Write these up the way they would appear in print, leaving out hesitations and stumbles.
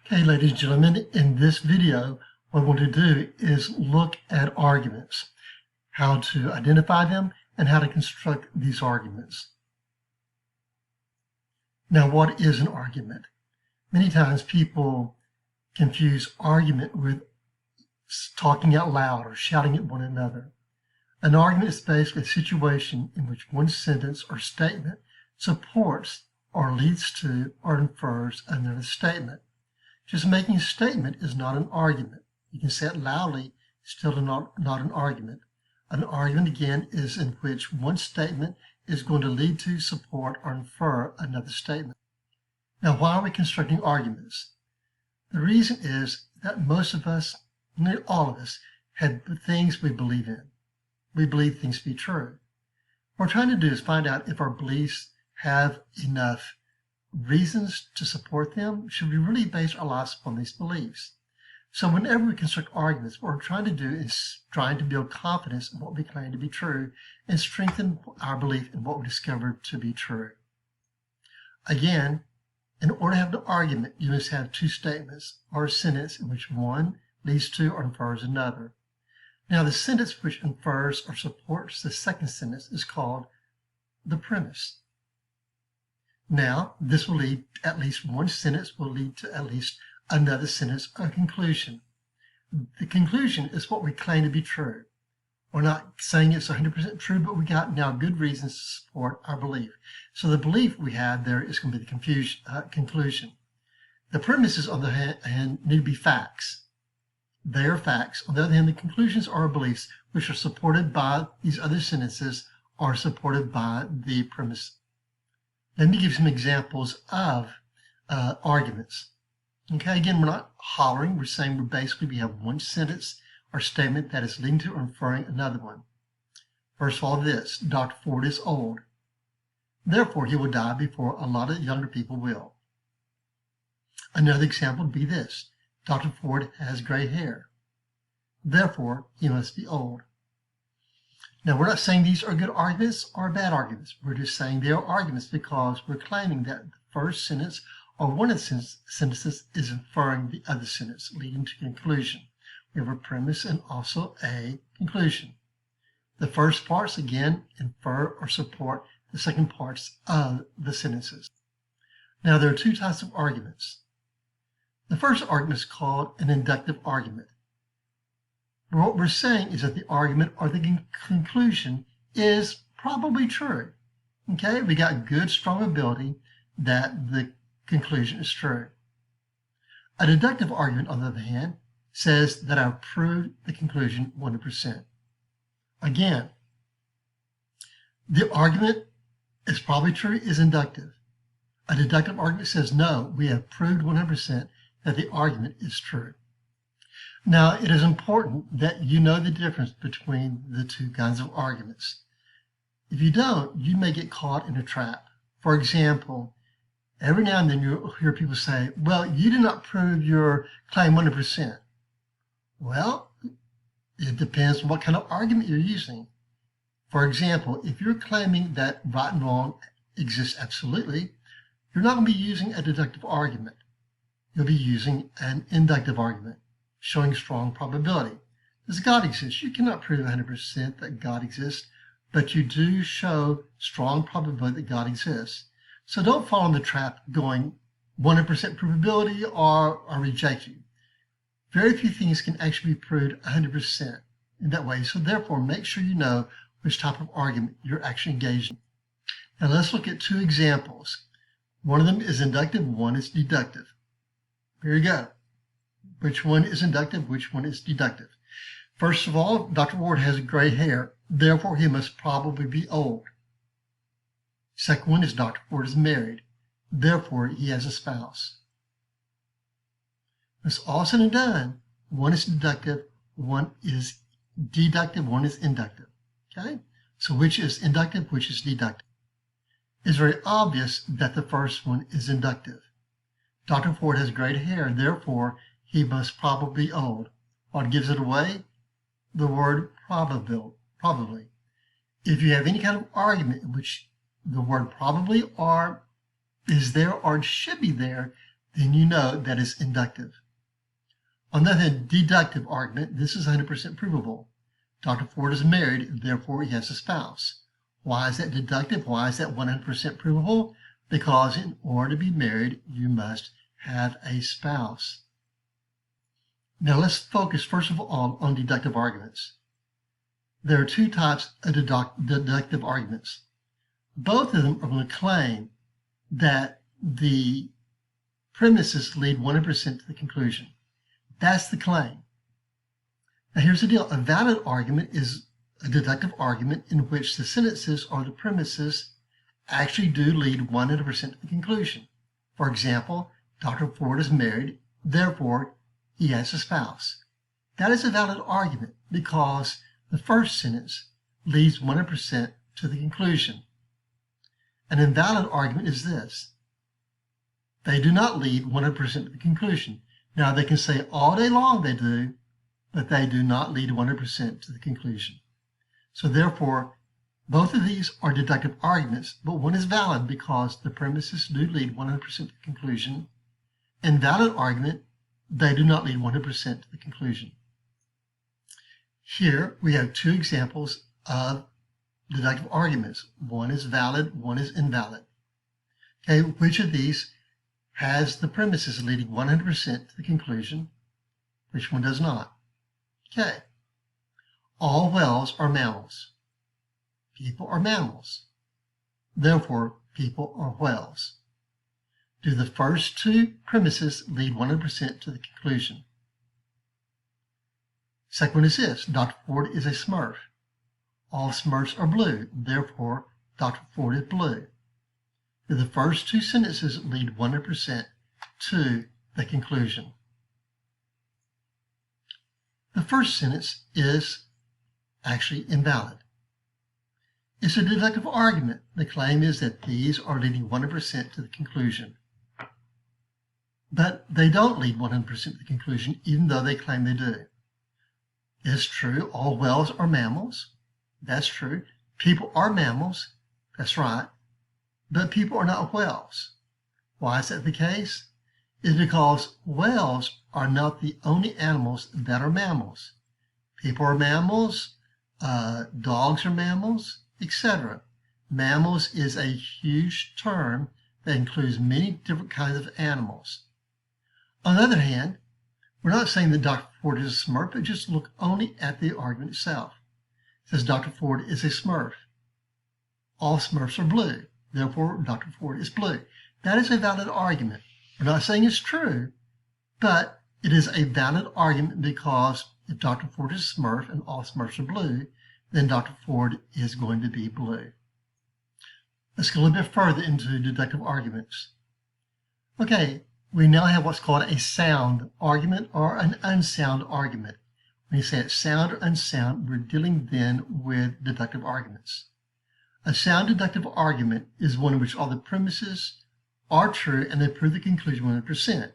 Okay, ladies and gentlemen, in this video, what I want to do is look at arguments, how to identify them, and how to construct these arguments. Now, what is an argument? Many times people confuse argument with talking out loud or shouting at one another. An argument is basically a situation in which one sentence or statement supports or leads to or infers another statement. Just making a statement is not an argument. You can say it loudly, still not an argument. An argument, again, is in which one statement is going to lead to, support, or infer another statement. Now, why are we constructing arguments? The reason is that most of us, nearly all of us, have things we believe in. We believe things to be true. What we're trying to do is find out if our beliefs have enough reasons to support them. Should we really base our lives upon these beliefs? So whenever we construct arguments, what we're trying to do is trying to build confidence in what we claim to be true and strengthen our belief in what we discovered to be true. Again, in order to have an argument, you must have two statements or a sentence in which one leads to or infers another. Now, the sentence which infers or supports the second sentence is called the premise. Now, this will lead, at least one sentence will lead to at least another sentence or conclusion. The conclusion is what we claim to be true. We're not saying it's 100% true, but we got now good reasons to support our belief. So the belief we have there is going to be the conclusion. The premises, on the hand, need to be facts. They are facts. On the other hand, the conclusions are beliefs which are supported by these other sentences or supported by the premise. Let me give some examples of arguments. Okay, again, we're not hollering. We're saying we have one sentence or statement that is leading to or inferring another one. First of all, this: Dr. Ford is old. Therefore, he will die before a lot of younger people will. Another example would be this: Dr. Ford has gray hair. Therefore, he must be old. Now, we're not saying these are good arguments or bad arguments. We're just saying they are arguments because we're claiming that the first sentence or one of the sentences is inferring the other sentence, leading to conclusion. We have a premise and also a conclusion. The first parts, again, infer or support the second parts of the sentences. Now, there are two types of arguments. The first argument is called an inductive argument. What we're saying is that the argument or the conclusion is probably true. Okay, we got good, strong ability that the conclusion is true. A deductive argument, on the other hand, says that I've proved the conclusion 100%. Again, the argument is probably true is inductive. A deductive argument says, no, we have proved 100% that the argument is true. Now, it is important that you know the difference between the two kinds of arguments. If you don't, you may get caught in a trap. For example, every now and then you'll hear people say, well, you did not prove your claim 100%. Well, it depends on what kind of argument you're using. For example, if you're claiming that right and wrong exists absolutely, you're not going to be using a deductive argument. You'll be using an inductive argument, showing strong probability. Does God exist? You cannot prove 100% that God exists, but you do show strong probability that God exists. So don't fall in the trap going 100% provability or reject you. Very few things can actually be proved 100% in that way. So therefore, make sure you know which type of argument you're actually engaged in. Now let's look at two examples. One of them is inductive, one is deductive. Here you go. Which one is inductive, which one is deductive? First of all, Dr. Ward has gray hair, therefore he must probably be old. Second one is Dr. Ford is married, therefore he has a spouse. When it's all said and done, one is deductive, one is deductive, one is inductive. Okay? So which is inductive, which is deductive? It's very obvious that the first one is inductive. Dr. Ford has gray hair, therefore he must probably be old. What gives it away? The word probably. If you have any kind of argument in which the word probably or is there or should be there, then you know that is inductive. On the other hand, deductive argument, this is 100% provable. Dr. Ford is married, therefore he has a spouse. Why is that deductive? Why is that 100% provable? Because in order to be married, you must have a spouse. Now let's focus first of all on deductive arguments. There are two types of deductive arguments. Both of them are going to claim that the premises lead 100% to the conclusion. That's the claim. Now here's the deal. A valid argument is a deductive argument in which the sentences or the premises actually do lead 100% to the conclusion. For example, Dr. Ford is married, therefore he has a spouse. That is a valid argument because the first sentence leads 100% to the conclusion. An invalid argument is this. They do not lead 100% to the conclusion. Now they can say all day long they do, but they do not lead 100% to the conclusion. So therefore, both of these are deductive arguments, but one is valid because the premises do lead 100% to the conclusion. Invalid argument, they do not lead 100% to the conclusion. Here we have two examples of deductive arguments. One is valid, one is invalid. Okay, which of these has the premises leading 100% to the conclusion? Which one does not? Okay. All whales are mammals. People are mammals. Therefore, people are whales. Do the first two premises lead 100% to the conclusion? Second one is this. Dr. Ford is a Smurf. All Smurfs are blue. Therefore, Dr. Ford is blue. Do the first two sentences lead 100% to the conclusion? The first sentence is actually invalid. It's a deductive argument. The claim is that these are leading 100% to the conclusion. But they don't lead 100% to the conclusion, even though they claim they do. It's true, all whales are mammals. That's true. People are mammals. That's right. But people are not whales. Why is that the case? It's because whales are not the only animals that are mammals. People are mammals, dogs are mammals, etc. Mammals is a huge term that includes many different kinds of animals. On the other hand, we're not saying that Dr. Ford is a Smurf, but just look only at the argument itself. It says Dr. Ford is a Smurf. All Smurfs are blue. Therefore, Dr. Ford is blue. That is a valid argument. We're not saying it's true, but it is a valid argument because if Dr. Ford is a Smurf and all Smurfs are blue, then Dr. Ford is going to be blue. Let's go a little bit further into deductive arguments. Okay, we now have what's called a sound argument or an unsound argument. When you say it's sound or unsound, we're dealing then with deductive arguments. A sound deductive argument is one in which all the premises are true and they prove the conclusion 100%.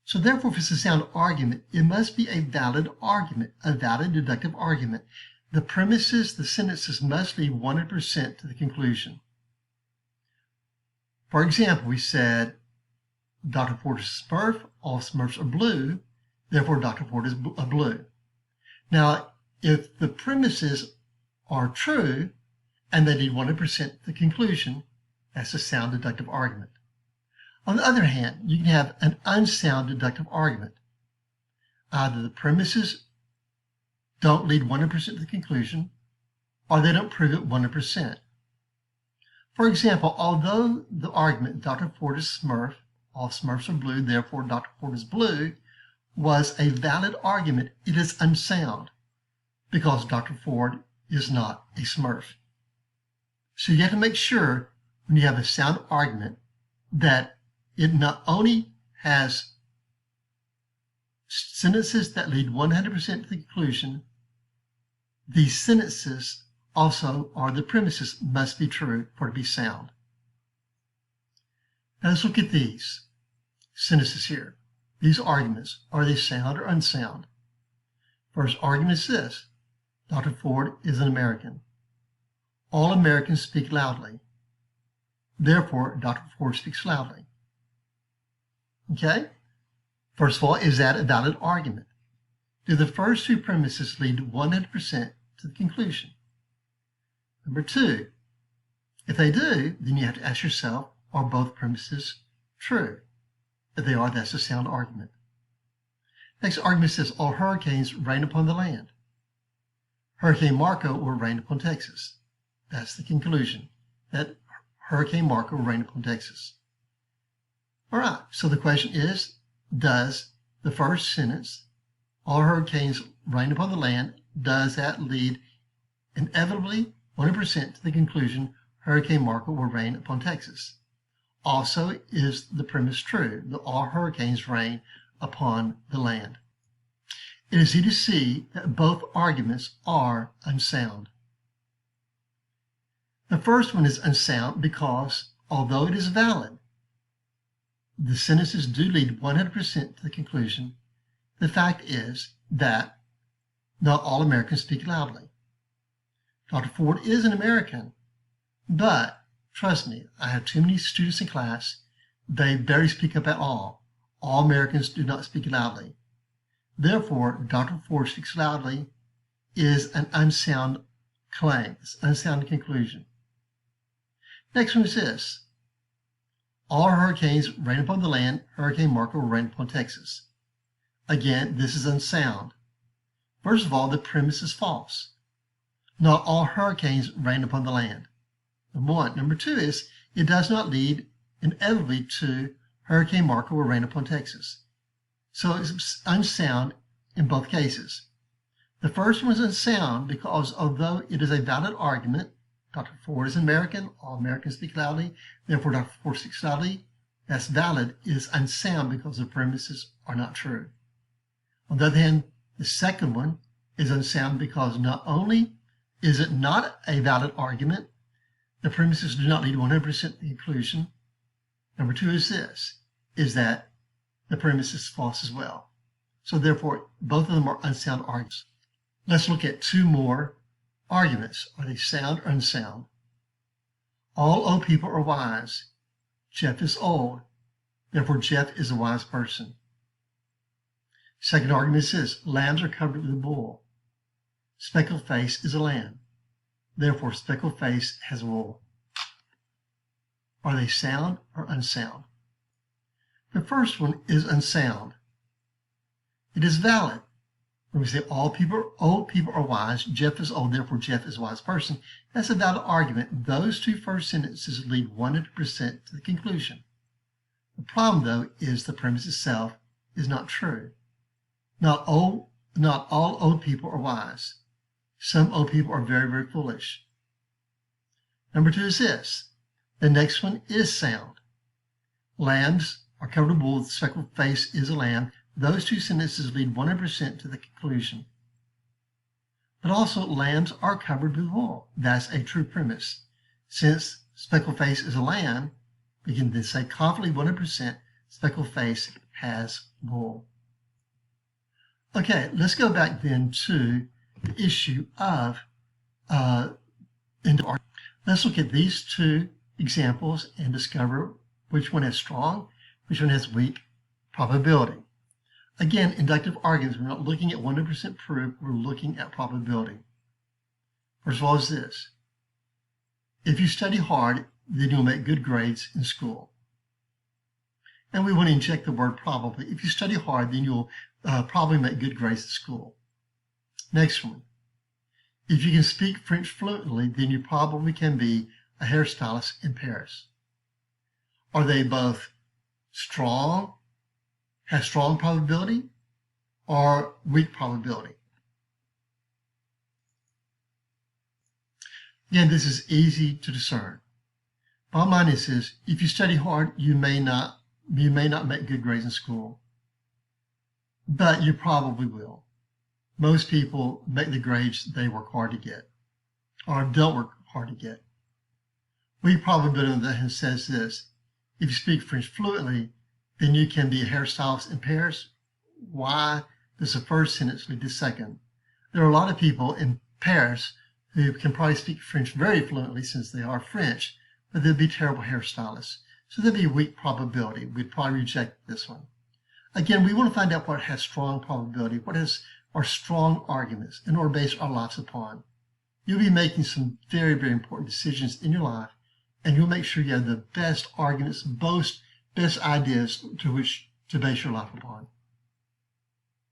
So therefore, if it's a sound argument, it must be a valid argument, a valid deductive argument. The premises, the sentences must lead 100% to the conclusion. For example, we said Dr. Ford is a Smurf, all Smurfs are blue, therefore Dr. Ford is blue. Now, if the premises are true and they lead 100% to the conclusion, that's a sound deductive argument. On the other hand, you can have an unsound deductive argument. Either the premises don't lead 100% to the conclusion, or they don't prove it 100%. For example, although the argument Dr. Ford is Smurf, all Smurfs are blue, therefore Dr. Ford is blue, was a valid argument, it is unsound because Dr. Ford is not a Smurf. So you have to make sure when you have a sound argument that it not only has sentences that lead 100% to the conclusion, these sentences also, or the premises, must be true for it to be sound. Now let's look at these sentences here. These arguments, are they sound or unsound? First argument is this: Dr. Ford is an American. All Americans speak loudly. Therefore, Dr. Ford speaks loudly. Okay? First of all, is that a valid argument? Do the first two premises lead 100% to the conclusion? Number two, if they do, then you have to ask yourself, are both premises true? If they are, that's a sound argument. Next argument says all hurricanes rain upon the land. Hurricane Marco will rain upon Texas. That's the conclusion, that Hurricane Marco will rain upon Texas. All right, so the question is, does the first sentence, all hurricanes rain upon the land, does that lead inevitably 100% to the conclusion Hurricane Marco will rain upon Texas? Also, is the premise true that all hurricanes rain upon the land? It is easy to see that both arguments are unsound. The first one is unsound because, although it is valid, the sentences do lead 100% to the conclusion. The fact is that not all Americans speak loudly. Dr. Ford is an American, but trust me, I have too many students in class. They barely speak up at all. All Americans do not speak loudly. Therefore, Dr. Ford speaks loudly is an unsound claim, it's an unsound conclusion. Next one is this. All hurricanes rain upon the land, Hurricane Marco will rain upon Texas. Again, this is unsound. First of all, the premise is false. Not all hurricanes rain upon the land. Number one. Number two is, it does not lead inevitably to Hurricane Marco will rain upon Texas. So it's unsound in both cases. The first one is unsound because although it is a valid argument, Dr. Ford is American, all Americans speak loudly, therefore Dr. Ford speaks loudly, that's valid, it is unsound because the premises are not true. On the other hand, the second one is unsound because not only is it not a valid argument, the premises do not lead 100% to the conclusion. Number two is this, is that the premise is false as well. So therefore, both of them are unsound arguments. Let's look at two more arguments. Are they sound or unsound? All old people are wise. Jeff is old. Therefore, Jeff is a wise person. Second argument is this. Lambs are covered with wool. Speckled face is a lamb. Therefore, speckled face has wool. Are they sound or unsound? The first one is unsound. It is valid. When we say old people are wise, Jeff is old, therefore Jeff is a wise person, that's a valid argument. Those two first sentences lead 100% to the conclusion. The problem, though, is the premise itself is not true. Not all old people are wise. Some old people are very, very foolish. Number two is this. The next one is sound. Lambs are covered with wool, the speckled face is a lamb. Those two sentences lead 100% to the conclusion. But also, lambs are covered with wool. That's a true premise. Since speckled face is a lamb, we can then say confidently 100% speckled face has wool. Okay, let's go back then to the issue of let's look at these two examples and discover which one has strong, which one has weak probability. Again, inductive arguments, we're not looking at 100% proof, we're looking at probability. First of all is this. If you study hard, then you'll make good grades in school. And we want to inject the word probably. If you study hard, then you'll probably make good grades at school. Next one. If you can speak French fluently, then you probably can be a hairstylist in Paris. Are they both strong, has strong probability, or weak probability? Again, this is easy to discern. Bottom line is this, if you study hard, you may not make good grades in school, but you probably will. Most people make the grades they work hard to get, or don't work hard to get. Weak probability on the other hand says this, if you speak French fluently, then you can be a hairstylist in Paris. Why does the first sentence lead to the second? There are a lot of people in Paris who can probably speak French very fluently since they are French, but they'll be terrible hairstylists. So that'd be a weak probability. We'd probably reject this one. Again, we want to find out what has strong probability, what are strong arguments in order to base our lives upon. You'll be making some very, very important decisions in your life, and you'll make sure you have the best arguments, best ideas to which to base your life upon.